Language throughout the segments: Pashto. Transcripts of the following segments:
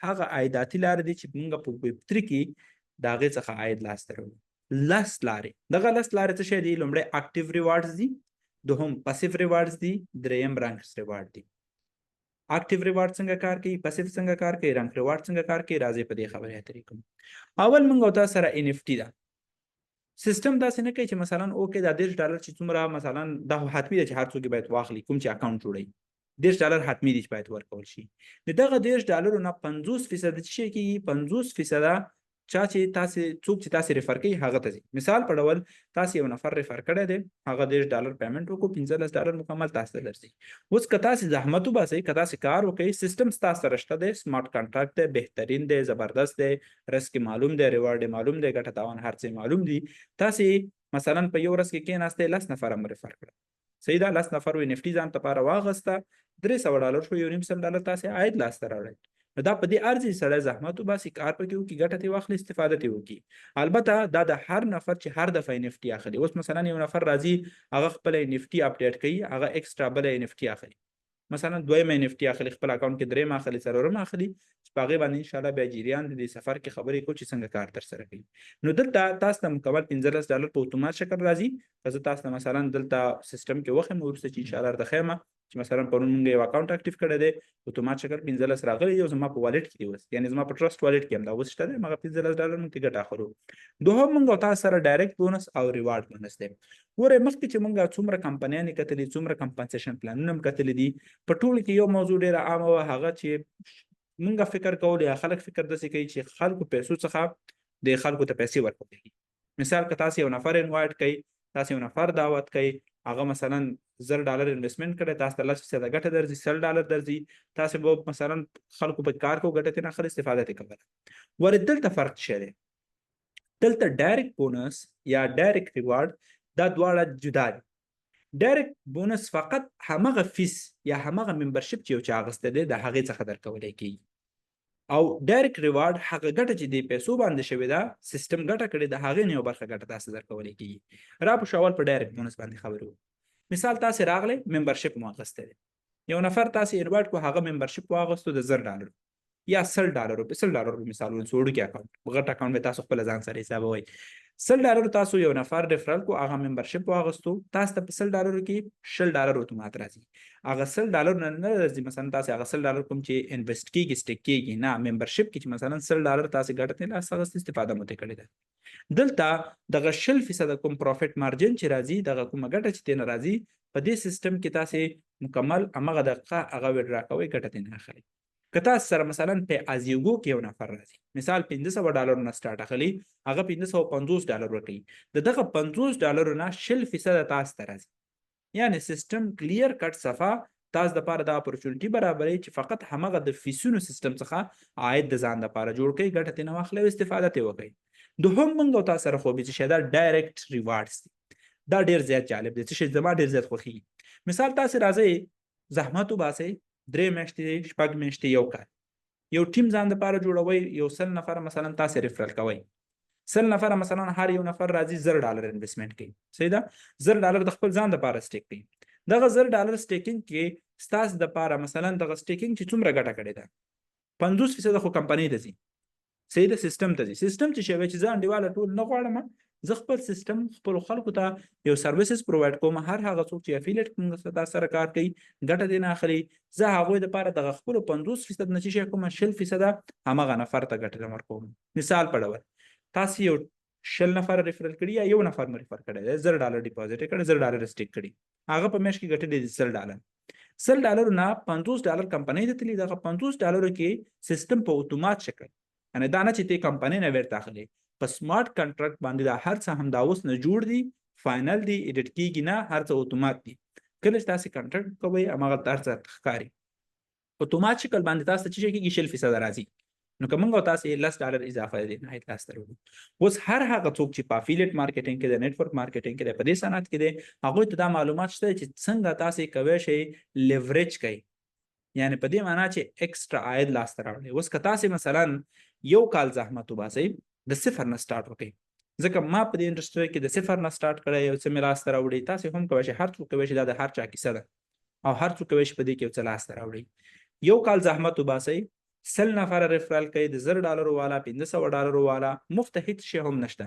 هغه عایداتي لارې دي چې موږ په ویب 3 کې د هغې څخه عاید لاسته راوړو. لس لارې، دغه لس لارې څه شی دي؟ لومړی اکټیو ریوارډز دي، دوهم پسیو ریوارډز دي، دریم رنکس ریوارډ دي. اکټیو ریوارډ څنګه کار کوي، پسیو څنګه کار کوي، رنک ریوارډ څنګه کار کوي، راځي په دې خبرې اترې کوم. اول موږ او تاسو سره NFT ده. سیستم داسې نه کوي چې مثلا اوکې دا $10 چې څومره مثلا دا حتمي ده چې هر څوک باید واخلي، کوم چې اکاونټ جوړوي $10 حتمي دي چې باید ورکول شي. د دغه $10 نه 50% څه شي کېږي؟ 50% چا چې تاسې څوک چې تاسې ریفر کوي هغه ته ځي. مثال په ډول تاسې یو نفر ریفر کړی دی، هغه $10 پیمنټ وکړو، $15 مکمل تاسو ته درځي. اوس که تاسې زحمت وباسئ، که تاسې کار وکړئ، سیستم ستاسو سره شته دی، سمارټ کانټراکټ دی، بهترین دی، زبردست دی، رسک معلوم دی، ریوارډ معلوم دی، ګټه تاوان هر څه معلوم دي. تاسې مثلا په یو ورځ کې کېناستئ 10 نفر هم ریفر کړل، صحیح ده، 10 نفر NFT ځان لپاره واغسته، $300 شو، $1.5 تاسې عاید لاسته راوړئ. نو دا په دې ارزي سړی زحمت وباسي، کار پکې وکړي، ګټه ترې واخلي، استفاده ترې وکړي. البته دا د هر نفر چې هر دفعه NFT اخلي، اوس مثلا یو نفر راځي هغه خپل NFT اپډیټ کوي، هغه ایکسټرا بل NFT اخلي، مثلا دویم NFT اخلي، خپل اکاونټ کې دریم اخلي، څلورم اخلي، چې په هغې باندې انشاءالله بیا جریان د دې سفر کې خبرې کوو چې څنګه کار ترسره کوي. نو دلته تاسو ته مکمل $15 په اتومات شکل راځي. که زه تاسو ته مثلا دلته سیستم کې وښیم وروسته چې انشاءالله درته ښیم چې مثلا پرون موږ یو اکاونټ اکټیو کړی دی، اتومات شکل 15 راغلی، یو زما په والټ کې دی اوس، یعنې زما په ټرسټ والټ کې همدا اوس شته دی، هغه $15 موږ ترې ګټه اخلو. دوهم موږ او تاسو سره ډایرکټ بونس او ریوارډ بونس دی. ګورئ مخکې چې موږ څومره کمپنیانې کتلي، څومره کمپنسیشن پلانونه هم کتلي دي، په ټولو کې یو موضوع ډېره عامه وه، هغه چې موږ فکر کول یا خلک فکر داسې کوي چې خلکو پیسو څخه د خلکو ته پیسې ورکول کېږي. مثال که تاسو یو نفر انوایټ کوئ، تاسو یو نفر دعوت کوئ، هغه مثلا $10 انویسټمنټ کړی، تاسو ته 10% ګټه درځي، $100 درځي، تاسو به مثلا خلکو په کار کوو، ګټه ترې نه اخلئ، استفاده ترې کوله. ورې دلته فرق څه دی؟ دلته ډایرکټ بونس یا ډایرکټ ریوارډ دا دواړه جدا دي. ډایرکټ بونس فقط همغه فیس یا همغه ممبرشپ چې یو چا اخیستی دی د هغې څخه درکولی کېږي، او ډایرکټ ریوارډ هغه ګټه چې د پیسو باندې شوې ده، سیستم ګټه کړې ده، هغې نه یو برخه ګټه تاسو درکولی کېږي. را په شاول په ډایرکټ بونس باندې خبرې وکړو. مثال تاسې راغلی ممبرشپ مو اخیستی دی، یو نفر تاسې انوایټ کړو، هغه ممبرشپ واغوستو د $10 یا $100 په $100 مثال ونیسو، وړوکی اکاونټ، غټ اکاونټ به تاسو خپله ځان سره حسابوئ. $100 تاسو یو نفر ریفرل کو، هغه ممبرشپ واغوستو، تاسو ته په $100 کې $100 اتومات راځي. هغه $100 نه راځي، مثلا تاسو هغه $100 کوم چې انویسټ کېږي، سټیک کېږي، نه، ممبرشپ کې چې مثلا $100 تاسو ګټه ترې لاسته اخیستې، استفاده مو ترې کړې ده. دلته دغه 20% کوم پروفیټ مارجن چې راځي، دغه کومه ګټه چې ترې نه راځي، په دې سیستم کې تاسو مکمل همغه دقیقه هغه وډرا کوئ، ګټه ترې نه اخلئ. که تاسو سره مثلا په ازیوګو کې یو نفر راځي، مثال $500 نه سټارټ اخلي، هغه $550 ورکوي، د دغه $50 نه 20% تاسو ته راځي. یعنې سیستم کلیر کټ صفا تاسو دپاره دا اپورچونټي برابروي چې فقط همغه د فیسونو سیستم څخه عاید د ځان دپاره جوړ کړئ، ګټه ترې نه واخلئ او استفاده ترې وکړئ. دوهم موږ او تاسو سره خوبي څه شی ده؟ ډایرکټ ریوارډز دي. دا ډېر زیات جالب دی، څه شی زما ډېر زیات خوښېږي. مثال تاسې راځئ، زحمت وباسئ، 3 میاشتې، 6 میاشتې، یو کال، یو ټیم ځان دپاره جوړوئ، یو 100 نفر مثلا تاسې ریفرل کوئ، 100 نفر مثلا هر یو نفر راځي $10 انویسټمنټ کوي، صحیح ده، $10 د خپل ځان دپاره سټیک کوي. دغه $10 سټیکینګ کې ستاسو دپاره مثلا دغه سټیکینګ چې څومره ګټه کړې ده، 50% خو کمپنۍ ته ځي، صحیح ده، سیستم ته ځي. سیستم چې شی چې زه انډیواله ټول نه غواړم، زه خپل سیستم خپلو خلکو ته یو سروسز پرووایډ کوم، هر هغه څوک چې افیلیټ تاسو سره کار کوي، ګټه دې نه اخلي، زه هغوی دپاره دغه خپلو 50% نه چې شی کومه 20% همغه نفر ته ګټه ورکوم. مثال په ډول تاسو یو 100 نفر ریفرل کړي یا یو نفر مو ریفر کړی دی، $10 ډیپازیټ کړی، $10 سټیک کړي، هغه په میاشت کې ګټلي دي $100. $100 نه $50 کمپنۍ ته تللي، دغه $50 کې سیستم په اتومات شکل، یعنې دا نه چې ته کمپنۍ نه بیرته اخلي، په سمارټ کنټراکټ باندې دا هر څه همدا اوس نه جوړ دي، فاینل دي، ایډیټ کېږي نه، هر څه اتومات دي. کله چې تاسې کنټراکټ کوئ هماغه هر څه ښکاري، اتومات شکل باندې تاسو ته څه شی کېږي؟ 20% راځي. نو که موږ او تاسې $10 اضافه دی عاید لاسته راوړو. اوس هر هغه څوک چې په افیلیټ مارکیټینګ کې دی، نیټورک مارکیټینګ کې دی، په دې صنعت کې دی، هغوی ته دا معلومات شته چې څنګه تاسې کوی شئ لیوریج کوئ، یعنې په دې معنا چې ایکسټرا عاید لاسته راوړئ. اوس که تاسې مثلا یو کال زحمت وباسئ، د صفر نه سټارټ وکړئ، ځکه ما په دې انډسټري کې د صفر نه سټارټ کړی، یو څه مې لاسته راوړي، تاسې هم کوی شئ، هر څوک کوی شي، دا د هر چا کیسه ده، او هر څوک کوی شي په دې کې یو څه لاسته راوړي. یو کال زحمت وباسئ، سل نفر ریفرال کوي د $1000 والا $1500 والا مفت هیڅ شی هم نشته.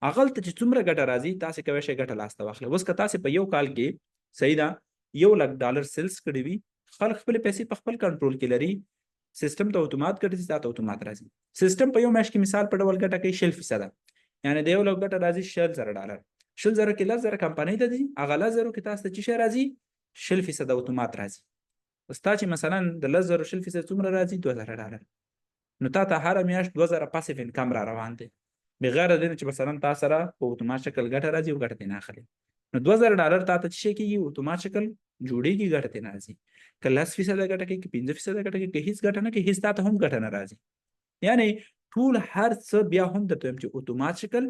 هغلته چې څومره ګټه راځي تاسو کولی شئ ګټه لاسته واخلئ. اوس که تاسو په یو کال کې صحیح ده $1,00,000 سیلز کړي وي، خلک خپل پیسې په خپل کنټرول کې لري، سیستم ته اتومات ګټه تا ته اتومات راځي. سیستم په یو میاشت کې مثال په ډول ګټه کوي 0.5%، یعنی د $1,00,000 ګټه راځي $10,000. 10,000 کې 10,000 کمپنۍ ته دي، هغه 10,000 کې تاسو ته چې شی راځي 0.5% اتومات راځي. ستا چې مثلا د 10,000 0.5% څومره راځي $2,000، نو تا ته هره میاشت 2,000 پاسیو انکم را روان دی، بغیر د دې چې مثلا تا سره په اتومات شکل ګټه راځي او ګټه ترې نه اخلي. نو $2,000 تا ته چې کېږي اتومات شکل جوړېږي، ګټه ترې نه راځي. که 10% ګټه کوي، که 15% ګټه کوي، که هېڅ ګټه نه کوي، هېڅ تا ته هم ګټه نه راځي. یعنی ټول هر څه بیا هم درته وایم چې اتومات شکل،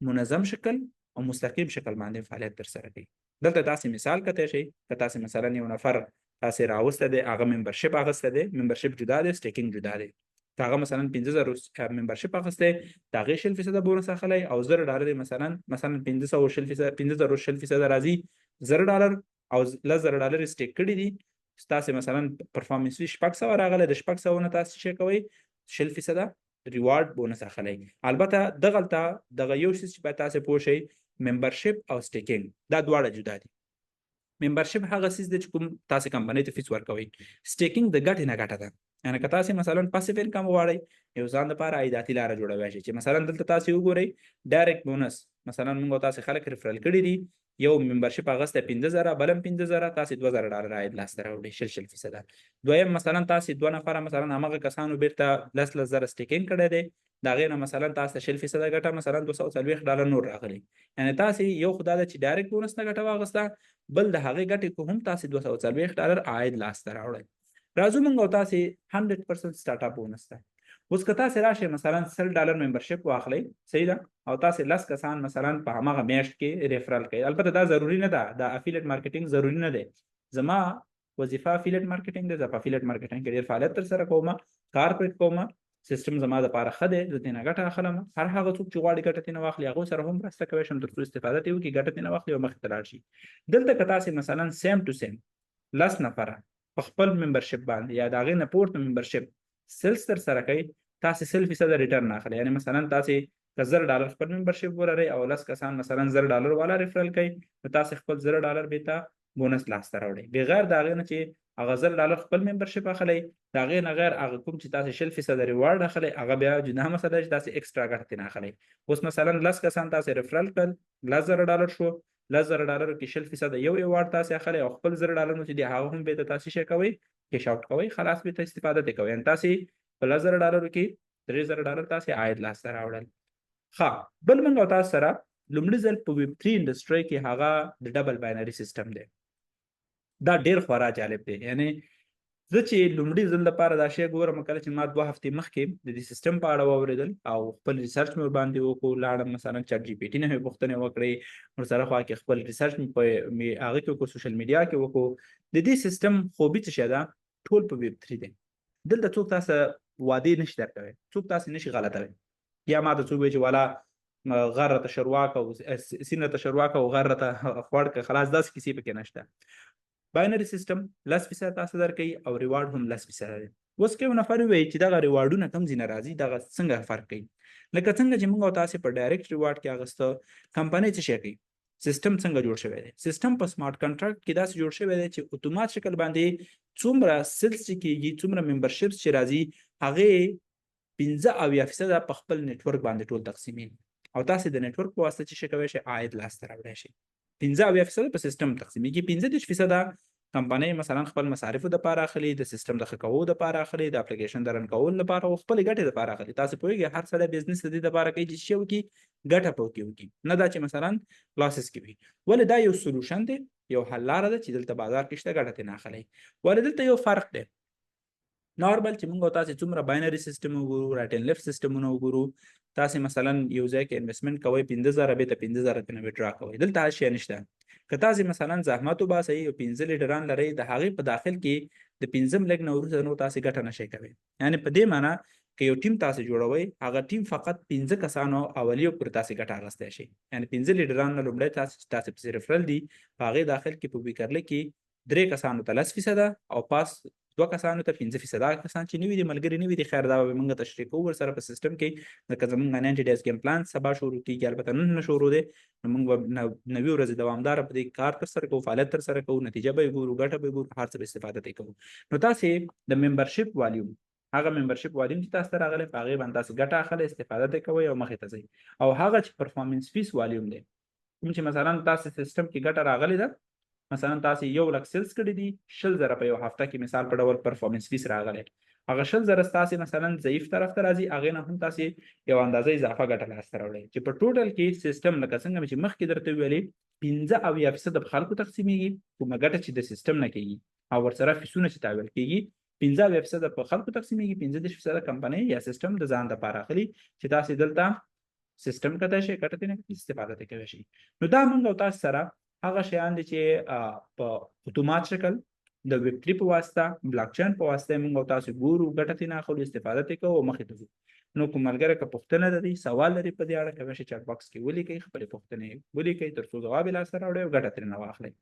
منظم شکل او مستقیم شکل باندې فعالیت ترسره کوي. دلته تاسو مثال کته شي، که تاسو مثلا یو نفر تاسو راوسته دی، هغه ممبرشپ اخیسته دی، ممبرشپ جدا دی، سټیکینګ جدا دی. که هغه مثلا 15,000 ممبرشپ اخیسته، د هغې 0.5% بونس اخلی او $10,000 مثلا 15,000 راځي $10,000 او $10,000 سټیک کړي دي، ستاسو مثلا پرفارمنس فی 600 راغلی، د 600 نه تاسو څه کوئ 0.5% ریوارډ بونس اخلي. البته دغه یو څه چې باید تاسو پوه شئ، ممبرشپ او سټیکینګ دا دواړه جدا دي. ممبرشپ هغه څیز دی چې کوم تاسو کمپنۍ ته فیس ورکوئ. سټیکینګ د ګټې نه ګټه ده. یعنی که تاسو مثلا پاسیو انکم غواړئ، یو ځان لپاره عایداتي لاره جوړوئ چې مثلا دلته تاسو وګورئ ډایرکټ بونس، مثلا موږ تاسو خلک ریفرل کړي دي، یو ممبرشپ اغسته 15,000 بلم 15,000 تاسو $2,000 عاید لاسته راوړئ 0.5%. دویم مثلا تاسو دوه نفر مثلا هغه کسانو بیرته 10,000 سټیکینګ کړی دی، دا غیر مثلا تاسو 0.5% ګټه مثلا $240 نور راغلی. یعنی تاسو یو خدای چې ډایرکټ بونس نه ګټه واغسته، بل د هغې ګټې کو هم تاسو $240 عاید لاسته راوړئ. راځو موږ او تاسو 100% سټارټ اپ بونس ته. اوس که تاسو راشئ مثلا $100 ممبرشپ واخلئ، صحیح ده، او تاسو 10 کسان مثلا په هماغه میاشت کې ریفرال کړئ. البته دا ضروری نه ده، دا افیلیټ مارکیټینګ ضروری نه دی. زما وظیفه افیلیټ مارکیټینګ ده، زه په افیلیټ مارکیټینګ کې ډېر فعالیت ترسره کوم، کار پرې کوم، سیستم زما دپاره ښه دی، زه ترېنه ګټه اخلم. هر هغه څوک چې غواړي ګټه ترېنه واخلي، هغو سره هم مرسته کولی شم تر څو استفاده ترې وکړي، ګټه ترېنه واخلي او مخکې ته لاړ شي. دلته که تاسو مثلا سیم ټو سیم 10 نفره په خپل ممبرشپ باندې یا د هغې نه پورته ممبرشپ سیلز ترسره کوئ، تاسو 0.5% ریټرن اخلئ. یعنی مثلا تاسو که $10,000 خپل ممبرشپ ولرئ او 10 کسان مثلا $10,000 والا ریفرل کوي، نو تاسو خپل $10,000 بېرته بونس لاسته راوړئ، بغیر د هغې نه چې هغه $10,000 خپل ممبرشپ اخلئ، د هغې نه غیر هغه کوم چې تاسو 0.5% ریوارډ اخلئ، هغه بیا جدا مسله ده چې تاسو ایکسټرا ګټه ترېنه اخلئ. اوس مثلا 10 کسان تاسو ریفرل کړل، $10,000 شو، $10,000 کې 0.5% یو ایوارډ تاسو اخلئ او خپل $10,000 نو چې دی هغه هم بېرته تاسو څه کوئ، کیش آوټ کوئ، خلاص بېرته استفاده ترې کوئ. یعنې تاسې په $10,000 کې $3,000 تاسو عاید لاسته راوړل. ښه، بل موږ او تاسو سره لومړي ځل په ویب 3 انډسټرۍ کې هغه د ډبل باینري سیسټم دی. دا ډېر خورا جالب دی. یعنی زه چې لومړي ځل لپاره دا شی ګورم، کله چې ما 2 هفتې مخکې د دې سیسټم په اړه واورېدل او خپل ریسرچ مې ورباندې وکړو، لاړم مثلا چټ جي پي ټي نه مې پوښتنې وکړې، ورسره خوا کې خپل ریسرچ مې په هغه کې وکړو، سوشل میډیا کې وکړو. د دې سیسټم خوبي څه شی ده؟ ټول په ویب 3 دی. دلته څوک تاسو وعدې نشي درکوی، څوک تاسو نشي غلطوی. یا ما ته څوک وایي چې والا غر راته شروع کړه، سین راته شروع کړه او غر راته خوړ کړه، خلاص داسې کیسې پکې نشته. باینري سیسټم 10% تاسو درکوي او ریوارډ هم 10% دی. اوس که یو نفر ووایي چې دغه ریوارډونه کوم ځای نه راځي، دغه څنګه فرق کوي؟ لکه څنګه چې موږ او تاسو په ډایرکټ ریوارډ کې اخیسته، کمپنۍ څه شی کوي؟ سیستم څنګه جوړ شوی دی؟ سیستم په سمارټ کنټراکټ کې داسې جوړ شوی دی چې اتومات شکل باندې څومره سیلز چې کېږي، څومره ممبرشپس چې راځي، هغې 75% په خپل نیټورک باندې ټول تقسیمي او تاسو د نیټورک په واسطه چې شي کولی شئ عاید لاسته راوړی شئ. 75% په سیستم تقسیمیږي، 35% کمپنۍ مثلا خپل مصارفو دپاره اخلي، د سیستم د ښه کولو دپاره اخلي، د اپلیکیشن د رن کولو لپاره او خپلې ګټې دپاره اخلي. تاسو پوهېږئ هر سړی بزنس د دې دپاره کوي چې څه وکړي، ګټه پکې وکړي، نه دا چې مثلا لاسز کې وي. ولې دا یو سولوشن دی، یو حل لاره ده چې دلته بازار کې شته، ګټه ترېنه اخلئ. ولې دلته یو فرق دی. نارمل چې موږ او تاسو څومره باینري سیسټم وګورو، رایټ اینډ لیفټ سیسټمونه وګورو، تاسو مثلا یو ځای کې انویسټمنټ کوئ 15,000 بېرته 15,000 ترېنه ویډرا کوئ. دلته هر شی نشته. که تاسو مثلا زحمت وباسئ او 15 لیډران لرئ، د هغې په داخل کې د 15 لږ نه وروسته نور تاسو ګټه نشئ کوئ. یعنې په دې معنا که یو ټیم تاسو جوړوئ، هغه ټیم فقط 15 کسانو اولیو پورې تاسو ګټه اخیستی شئ. یعنې 15 لیډران نه لومړی تاسو پسې ریفرل دي، په هغې داخل کې په ویکرلي کې 3 کسانو ته 10% او پاس 2 کسانو ته 5% هغه کسان چې نوي دي ملګري نوي دي خیر دا به موږ تشریح کوو ورسره په سیستم کې لکه زموږ 90 ډیز ګیم پلان سبا شروع کېږي البته نن نه شروع دی نو موږ به 90 ورځې دوامداره په دې کار ترسره کوو فعالیت ترسره کوو نتیجه به یې ګورو ګټه به یې ګورو هر څه به استفاده ترې کوو نو تاسې د ممبرشپ والیوم هغه ممبرشپ والیوم چې تاسو ته راغلی په هغې باندې تاسې ګټه اخلئ استفاده ترې کوئ او مخې ته ځئ او هغه چې پرفارمنس فیس والیوم دی کوم چې مثلا تاسې سیستم کې ګټه راغلی ده مثلا تاسې 1 لک سیلز کړي دي 100,000 په یو هفته کې مثال په ډول پرفارمنس فیس راغلی هغه 100,000 ستاسې مثلا ضعیف طرف ته راځي هغې نه هم تاسې یو اندازه اضافه ګټه لاسته راوړئ چې په ټوټل کې سیستم لکه څنګه مې چې مخکې درته ویلې 75% په خلکو تقسیمیږي کومه ګټه چې د سیستم نه کېږي او ورسره فیسونه چې تحویل کېږي 75% په خلکو تقسیمیږي 15% کمپنۍ یا سیستم د ځان دپاره اخلي چې تاسې دلته سیستم کته شي ګټه ترې استفاده ترې کولی شي نو دا موږ او تاسو سره هغه شیان دي چې په اتومات شکل د ویب 3 په واسطه بلاک چین په واسطه موږ او تاسو ګورو ګټه ترې نه اخلو استفاده ترې کوو او مخې ته ځو نو کوم ملګری که پوښتنه لري سوال لري په دې اړه کولی شي چیټ باکس کې ولیکئ خپلې پوښتنې ولیکئ تر څو ځواب یې لاسته راوړئ او ګټه ترې نه واخلئ